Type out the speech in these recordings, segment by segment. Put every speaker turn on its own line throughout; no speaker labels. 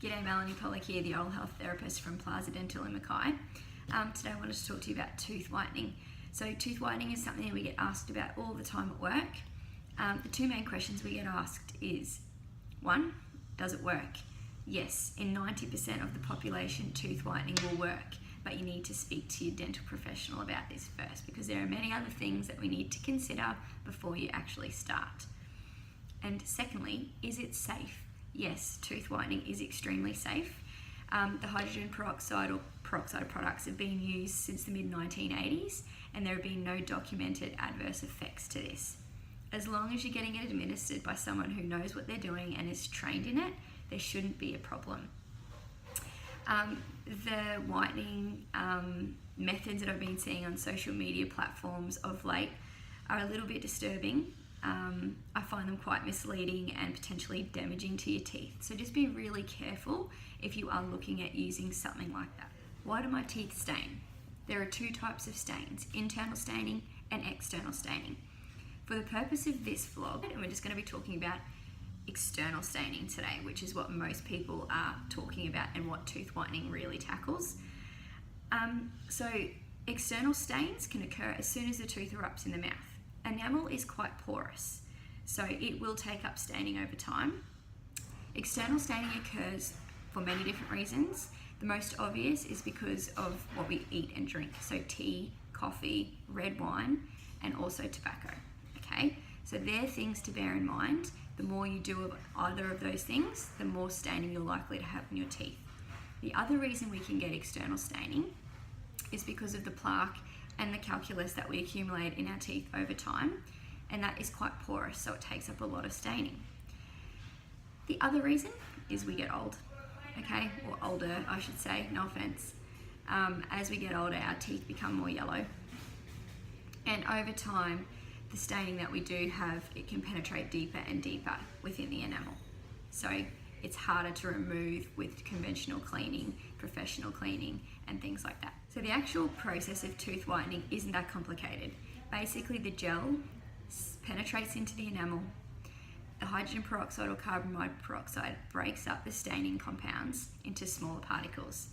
G'day, Melany Pollock here, the oral health therapist from Plaza Dental in Mackay. Today I wanted to talk to you about tooth whitening. So tooth whitening is something that we get asked about all the time at work. The two main questions we get asked is, one, does it work? Yes, in 90% of the population tooth whitening will work, but you need to speak to your dental professional about this first because there are many other things that we need to consider before you actually start. And secondly, is it safe? Yes, tooth whitening is extremely safe. The hydrogen peroxide or peroxide products have been used since the mid-1980s and there have been no documented adverse effects to this. As long as you're getting it administered by someone who knows what they're doing and is trained in it, there shouldn't be a problem. The whitening methods that I've been seeing on social media platforms of late are a little bit disturbing. I find them quite misleading and potentially damaging to your teeth. So just be really careful if you are looking at using something like that. Why do my teeth stain? There are two types of stains, internal staining and external staining. For the purpose of this vlog, and we're just going to be talking about external staining today, which is what most people are talking about and what tooth whitening really tackles. So external stains can occur as soon as the tooth erupts in the mouth. Enamel is quite porous, so it will take up staining over time. External staining occurs for many different reasons. The most obvious is because of what we eat and drink, so tea, coffee, red wine, and also tobacco, okay? So they're things to bear in mind. The more you do of either of those things, the more staining you're likely to have in your teeth. The other reason we can get external staining is because of the plaque and the calculus that we accumulate in our teeth over time, and that is quite porous, so it takes up a lot of staining. The other reason is we get old, okay, or older I should say, no offense. As we get older, our teeth become more yellow, and over time the staining that we do have, it can penetrate deeper and deeper within the enamel, so it's harder to remove with conventional cleaning, professional cleaning, and things like that. So the actual process of tooth whitening isn't that complicated. Basically the gel penetrates into the enamel, the hydrogen peroxide or carbamide peroxide breaks up the staining compounds into smaller particles.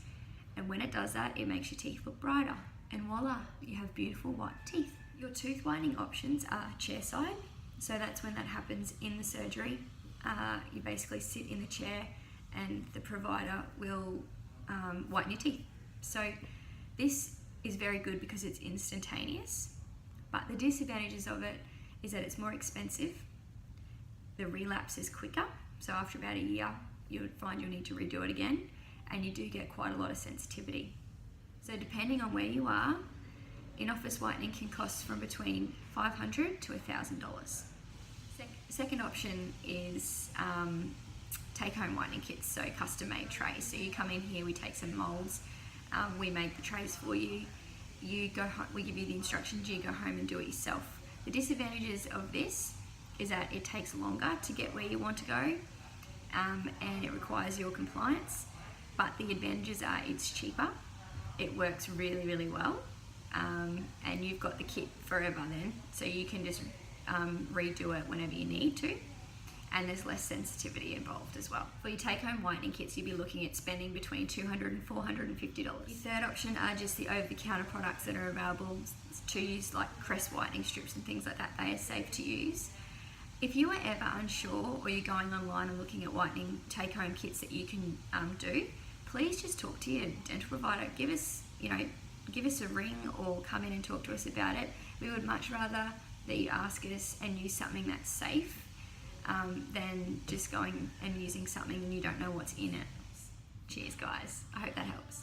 And when it does that, it makes your teeth look brighter. And voila, you have beautiful white teeth. Your tooth whitening options are chairside. So that's when that happens in the surgery. You basically sit in the chair and the provider will whiten your teeth. So this is very good because it's instantaneous, but the disadvantages of it is that it's more expensive, the relapse is quicker, so after about a year you would find you'll need to redo it again, and you do get quite a lot of sensitivity. So depending on where you are, in-office whitening can cost from between $500 to $1,000. Second option is take-home whitening kits, so custom-made trays. So you come in here, we take some molds, we make the trays for you. You go home, we give you the instructions, you go home and do it yourself. The disadvantages of this is that it takes longer to get where you want to go, and it requires your compliance. But the advantages are it's cheaper, it works really, really well, and you've got the kit forever then, so you can just redo it whenever you need to, and there's less sensitivity involved as well. For your take-home whitening kits, you'll be looking at spending between $200 and $450. Your third option are just the over-the-counter products that are available to use, like crest whitening strips and things like that. They are safe to use. If you are ever unsure, or you're going online and looking at whitening take-home kits that you can do, please just talk to your dental provider. Give us a ring or come in and talk to us about it. We would much rather that you ask us and use something that's safe than just going and using something and you don't know what's in it. Cheers guys, I hope that helps.